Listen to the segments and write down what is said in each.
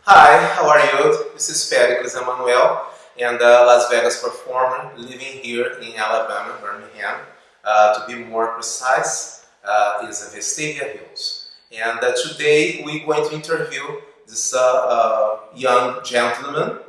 Hi, how are you? This is Pericles Emmanuel, and Las Vegas performer living here in Alabama, Birmingham. To be more precise, is Vestavia Hills. And today we're going to interview this young gentleman,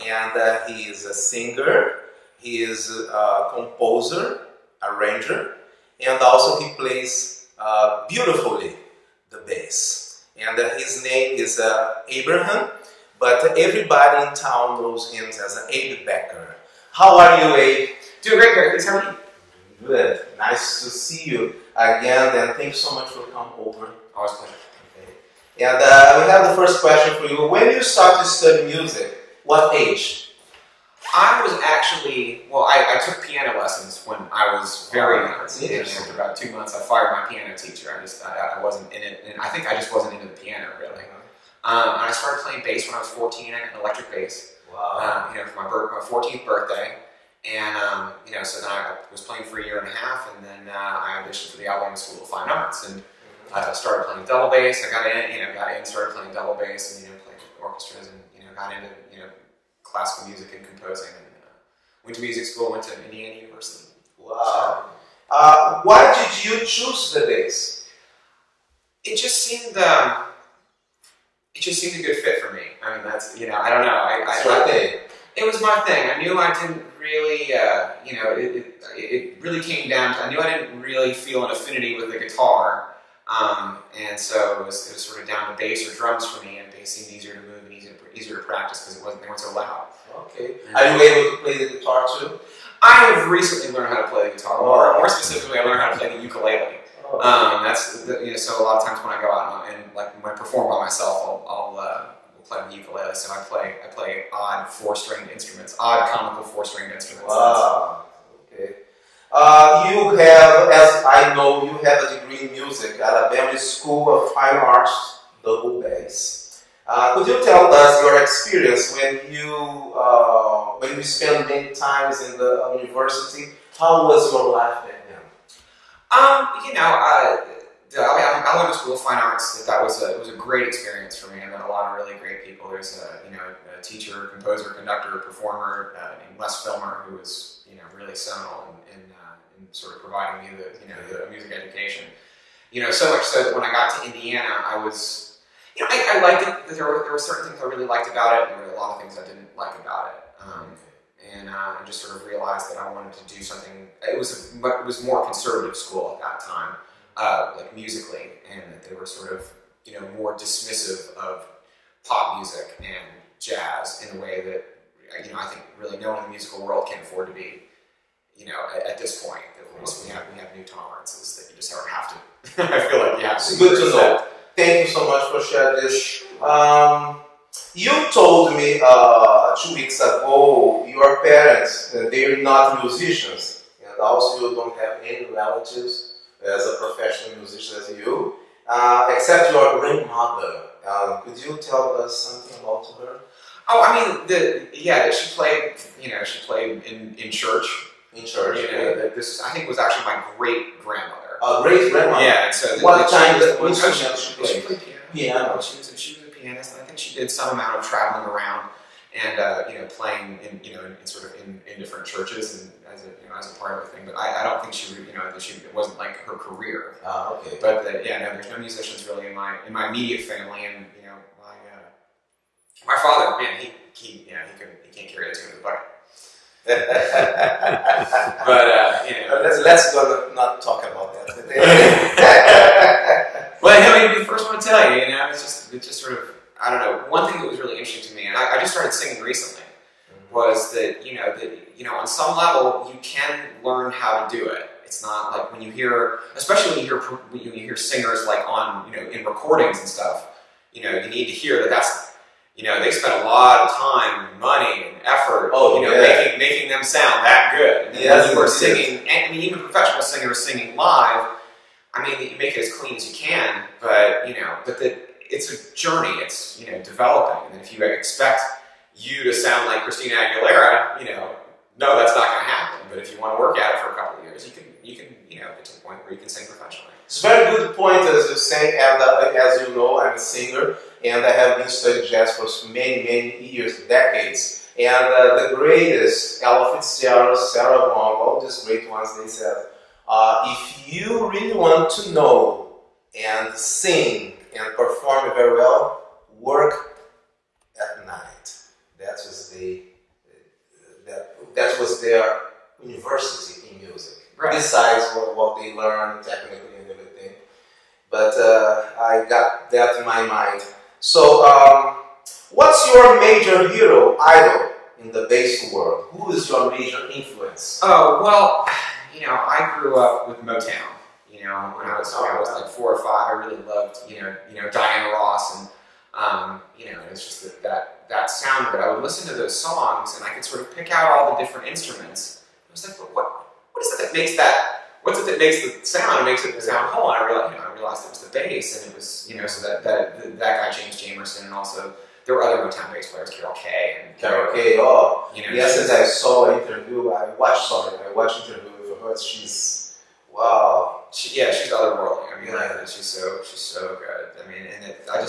and he is a singer, he is a composer, arranger, and also he plays beautifully the bass. And his name is Abraham, but everybody in town knows him as Abe Becker. How are you, Abe? Doing great, Pericles. How are you? Good. Nice to see you again, and thanks so much for coming over. Always a pleasure. Okay. And we have the first question for you. When you started to study music, what age? I was actually, I took piano lessons when I was very young. And after about 2 months, I fired my piano teacher. I wasn't in it, and I think I just wasn't into the piano, really. And I started playing bass when I was 14. I got an electric bass, Wow. for my 14th birthday. And, so then I was playing for a year and a half, and then I auditioned for the Alabama School of Fine Arts, and I started playing double bass. I got in, started playing double bass, and, played with orchestras, and, got into, classical music and composing, and went to music school, went to Indiana University. Wow. Why did you choose the bass? It just seemed a good fit for me. I mean, that's, I don't know. It was my thing. I knew I didn't really, it really came down to, I knew I didn't really feel an affinity with the guitar. And so it was sort of down to bass or drums for me, and bass seemed easier to move and easier to practice because they weren't so loud. Okay. Are you able to play the guitar too? I have recently learned how to play the guitar. More specifically, I learned how to play the ukulele. So a lot of times when I go out and when I perform by myself, I'll play the ukulele. So I play odd four-stringed instruments, odd comical four-stringed instruments. Wow. Okay. You have, as I know, you have a degree in music at Alabama School of Fine Arts, double bass. Could you tell us your experience when you spent many times in the university? How was your life back then? Alabama School of Fine Arts. It was a great experience for me. I met a lot of really great people. There's a teacher, composer, conductor, performer named Les Filmer, who was really seminal in sort of providing me the music education. So much so that when I got to Indiana, I was. I liked it. There were certain things I really liked about it, and there were a lot of things I didn't like about it. And I just sort of realized that I wanted to do something. It was more conservative school at that time, like musically, and that they were sort of more dismissive of pop music and jazz in a way that I think really no one in the musical world can afford to be. At this point, at least we have new tolerances that you just sort of have to. I feel like you have to. Good to know. Thank you so much for sharing this. You told me 2 weeks ago your parents, they're not musicians, and also you don't have any relatives as a professional musician as you, except your grandmother. Could you tell us something about her? Oh, I mean, she played. She played in church. In church. This I think was actually my great grandmother. Great grandmother. Yeah, and so what kind of instrument she played? She played piano. She was a pianist, and I think she did some amount of traveling around and playing in different churches and as a part of the thing. But I don't think it wasn't like her career. Okay. But there's no musicians really in my immediate family, and my father, man, he can't carry a tune in the bucket. Let's not talk about that. Well, he'll be the first one to tell you. It's just sort of, I don't know. One thing that was really interesting to me, and I just started singing recently, was that on some level you can learn how to do it. It's not like when you hear, especially when you hear singers like on in recordings and stuff. You need to hear that's. They spent a lot of time, and money, and effort, making them sound that good. And then when you are singing, and even professional singers singing live, you make it as clean as you can, but it's a journey. It's developing, and if you expect you to sound like Christina Aguilera, no, that's not going to happen. But if you want to work at it for a couple of years, you can get to the point where you can sing professionally. It's a very good point, as you say, and as you know, I'm a singer. and I have been studying jazz for many, many years, decades. And the greatest, Ella Fitzgerald, Sarah Vaughan, all these great ones, they said, if you really want to know and sing and perform very well, work at night. That was their university in music. Right. Besides what they learned technically and everything. But I got that in my mind. So, what's your major hero, idol in the bass world? Who is your major influence? Oh, well, you know, I grew up with Motown. You know, when I was like 4 or 5, I really loved, you know, Diana Ross, and you know, it's just that sound of it. I would listen to those songs, and I could sort of pick out all the different instruments. I was like, well, what is it that makes that? What's it that makes the sound? It makes it sound whole. And I realized it was the bass, and it was, you know, so that guy James Jamerson, and also there were other Motown bass players, Carol Kay and Carol Kay. Oh, you know, yes, as I saw an interview, I watched interview with her. She's wow. She's otherworldly. I mean, she's so good. I mean, and I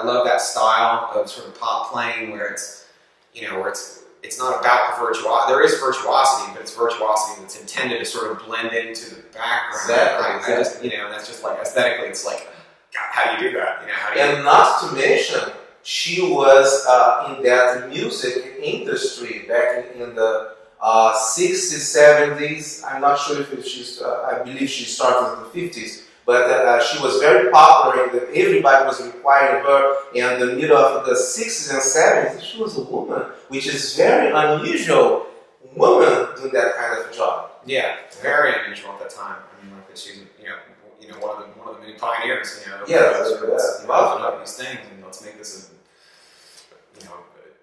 love that style of sort of pop playing where it's, you know, where it's not about the virtuosity. There is virtuosity, but it's virtuosity that's intended to sort of blend into the background. Exactly. I just, you know, that's just like aesthetically, it's like, God, how do you do that? You know, how do you? And not to mention, she was in that music industry back in the 60s, 70s. I'm not sure if she's, I believe she started in the 50s, but she was very popular, and everybody was requiring her. In the middle of the 60s and 70s, she was a woman, which is very unusual. Woman doing that kind of job. Yeah, very unusual at that time. I mean, like she's, you know, one of the many pioneers. You know, developing up these things, and let's make this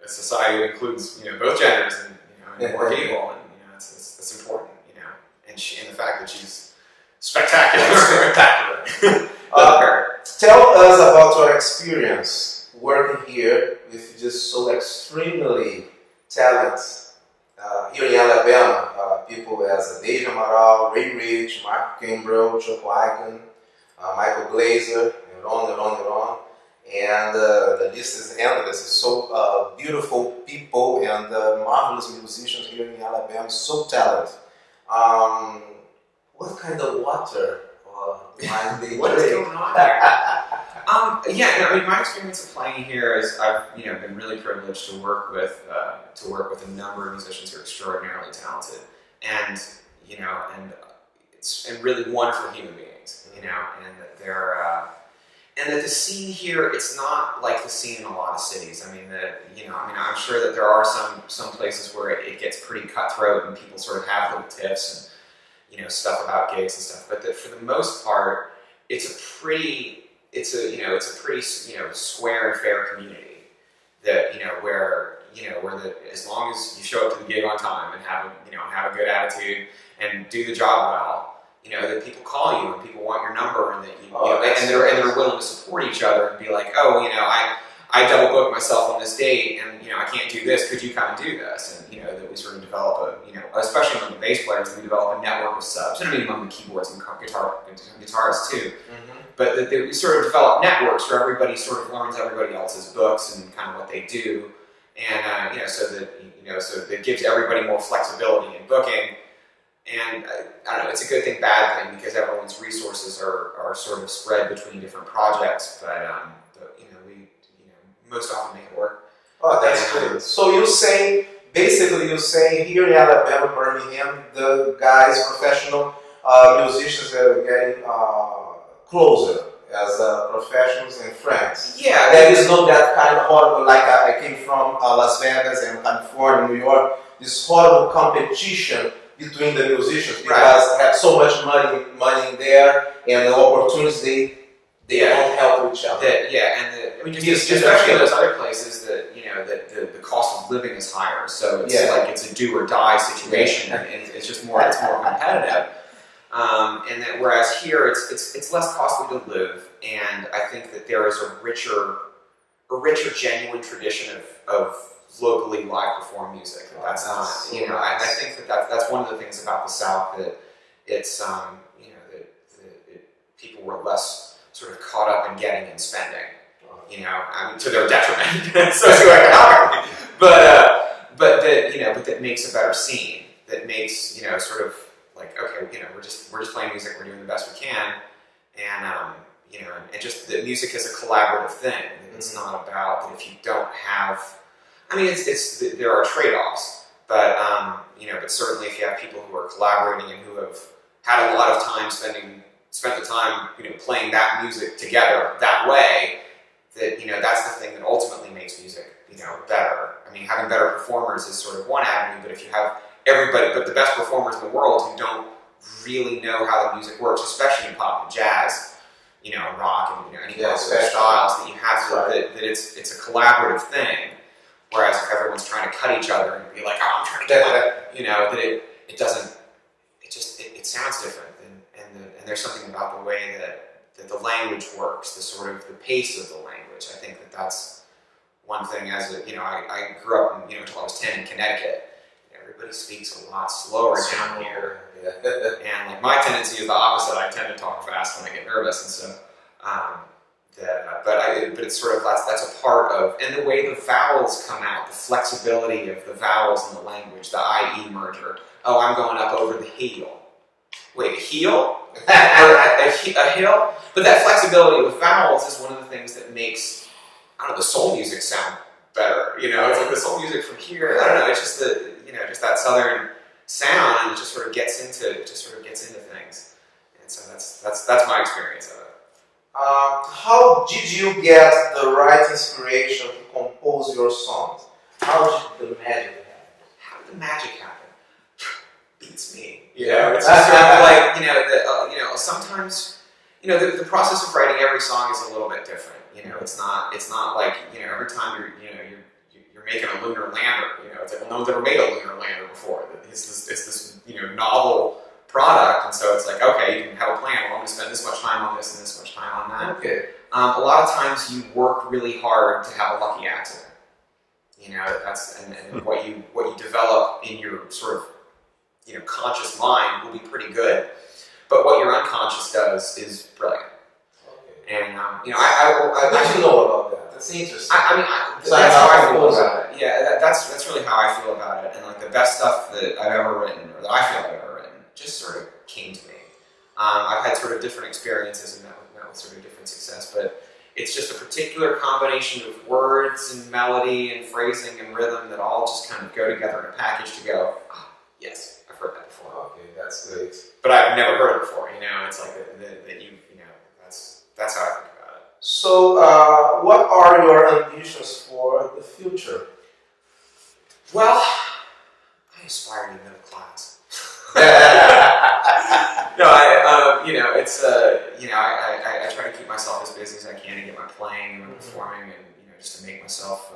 a society that includes, you know, both genders and, you know, and more people, and, you know, it's important, you know, and the fact that she's spectacular. Tell us about your experience working here with just so extremely talented here in Alabama, people as Dave Amaral, Ray Rich, Mark Kimbrough, Chuck Wyken, Michael Glazer, and on and on and on. And the list is endless. It's so beautiful people and marvelous musicians here in Alabama, so talented. What kind of water wine they What is going on here? Yeah, no, I mean, my experience of playing here is I've, you know, been really privileged to work with a number of musicians who are extraordinarily talented, and, you know, and really wonderful human beings, you know, and that they're. And that the scene here, it's not like the scene in a lot of cities. I mean, I'm sure that there are some places where it gets pretty cutthroat and people sort of have little tips and, you know, stuff about gigs and stuff. But that for the most part, it's a pretty square and fair community. That, you know, where as long as you show up to the gig on time and have a good attitude and do the job well, you know, that people call you and people want your number, and that they're willing to support each other and be like, oh, you know, I double booked myself on this date, and, you know, I can't do this. Could you come and do this? And, you know, that we sort of develop especially among the bass players, we develop a network of subs. And I mean among the keyboards and guitarists too. Mm-hmm. But that we sort of develop networks where everybody sort of learns everybody else's books and kind of what they do, and so that gives everybody more flexibility in booking. And I don't know, it's a good thing, bad thing, because everyone's resources are sort of spread between different projects. But we most often make it work. Oh, that's good. So you're saying here in Alabama, Birmingham, the guys, professional musicians are getting closer as professionals and friends. Yeah, there is no that kind of horrible, like I came from Las Vegas and California, New York, this horrible competition between the musicians, because they have so much money in there, and the opportunities they don't help each other. Especially in those other places that, you know, that the cost of living is higher, so it's like it's a do or die situation, and it's just more competitive. And that whereas here it's less costly to live, and I think that there is a richer genuine tradition of locally live performed music. That's not, you know, I think that's one of the things about the South, that it's that people were less sort of caught up in getting and spending. you know, I mean, to their detriment, socioeconomically, but that makes a better scene. That makes, you know, sort of like, okay, you know, we're just playing music, we're doing the best we can, and you know, and just that music is a collaborative thing. It's not about that if you don't have, I mean, there are trade-offs, but you know, but certainly if you have people who are collaborating and who have had a lot of time spent the time, you know, playing that music together that way, that, you know, that's the thing that ultimately makes music, you know, better. I mean, having better performers is sort of one avenue, but if you have everybody, but the best performers in the world who don't really know how the music works, especially in pop and jazz, you know, and rock and, you know, any kind of styles, that you have to, that it's a collaborative thing. Whereas if everyone's trying to cut each other and be like, oh, I'm trying to get my, you know, that it doesn't, it sounds different. And there's something about the way that the language works, the sort of the pace of the language. I think that's one thing. As a, you know, I grew up, you know, until I was 10 in Connecticut. Everybody speaks a lot but down here. And like my tendency is the opposite. I tend to talk fast when I get nervous, and so. But it's sort of that's a part of, and the way the vowels come out, the flexibility of the vowels in the language, the IE merger. Oh, I'm going up over the heel. Wait, a heel? Or a hill? But that flexibility with vowels is one of the things that makes, I don't know, the soul music sound better. You know, it's like the soul music from here. I don't know. It's just the, you know, just that southern sound, and it just sort of gets into things. And so that's my experience of it. How did you get the right inspiration to compose your songs? How did the magic happen? How did the magic happen? Beats me. You know, it's just sort of like, you know, sometimes, you know, the process of writing every song is a little bit different. You know, it's not like, you know, every time you're making a lunar lander. You know, it's like, well, no one's ever made a lunar lander before. It's this you know, novel product, and so it's like, okay, you can have a plan. Well, I'm going to spend this much time on this and this much time on that. Okay. A lot of times you work really hard to have a lucky accident. You know, that's and what you develop in your sort of, you know, conscious mind will be pretty good, but what your unconscious does is brilliant. Okay. And you know, I should know about that. That's interesting. That's how I feel about it. Yeah, that's really how I feel about it. And like the best stuff that I've ever written, or that I feel I've ever written, just sort of came to me. I've had sort of different experiences and met with sort of different success, but it's just a particular combination of words and melody and phrasing and rhythm that all just kind of go together in a package to go, oh, yes, I've heard that before. Okay, that's great. But I've never heard it before, you know, it's like that you know, that's how I think about it. So, what are your ambitions for the future? Well, I aspire to be middle class. No, you know, it's, you know, I try to keep myself as busy as I can to get my playing and my performing, and, you know, just to make myself,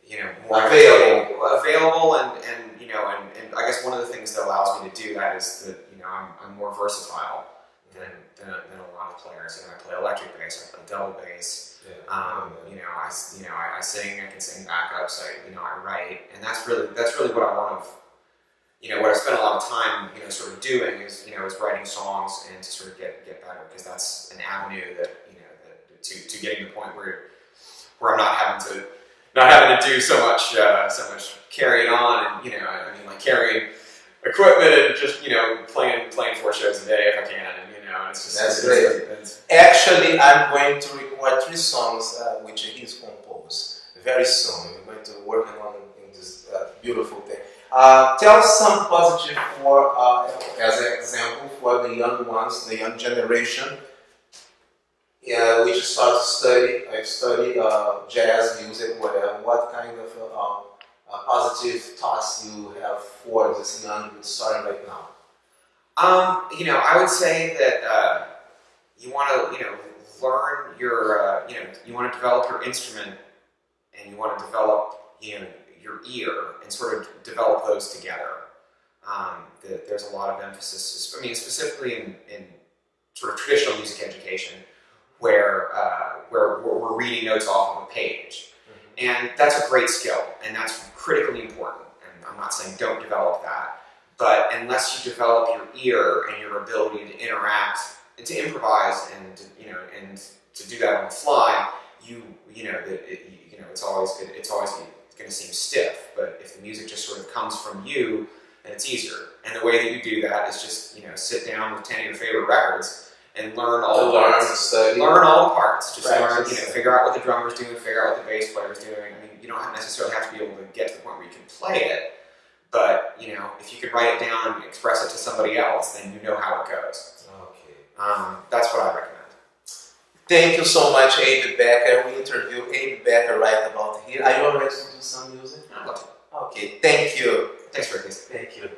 you know, more available, and you know, and I guess one of the things that allows me to do that is that, you know, I'm more versatile than a lot of players. You know, I play electric bass, I play double bass. Yeah. You know, I sing, I can sing backups. I write, and that's really what I want to. You know, what I spend a lot of time, you know, sort of doing is, you know, is writing songs and to sort of get better, because that's an avenue that, you know, that to getting to the point where I'm not having to do so much carrying on, and, you know, I mean, like carrying equipment and just, you know, playing 4 shows a day if I can, and, you know, and it's just that's great. Actually, I'm going to record 3 songs which he's composed very soon. We're going to work on this beautiful thing. Tell some positive as an example for the young ones, the young generation, which start to study jazz music, whatever. What kind of positive thoughts you have for this young starting right now? You know, I would say that you want to, you know, learn your, you know, you want to develop your instrument, and you want to develop, you know, your ear, and sort of develop those together. There's a lot of emphasis, I mean, specifically in sort of traditional music education, where we're reading notes off of a page. Mm-hmm. And that's a great skill, and that's critically important. And I'm not saying don't develop that, but unless you develop your ear and your ability to interact and to improvise and to, you know, and to do that on the fly, it's always good. It's always going to seem stiff. But if the music just sort of comes from you, then it's easier. And the way that you do that is just sit down with 10 of your favorite records and learn all the parts. Learn all the parts. Just learn, figure out what the drummer's doing, figure out what the bass player's doing. I mean, you don't necessarily have to be able to get to the point where you can play it. But if you could write it down and express it to somebody else, then you know how it goes. Okay. That's what I recommend. Thank you so much, Abe Becker. We interviewed Abe Becker right about here. Are you already to do some music? I'd love to. Okay, thank you. Thanks, Pericles. Thank you.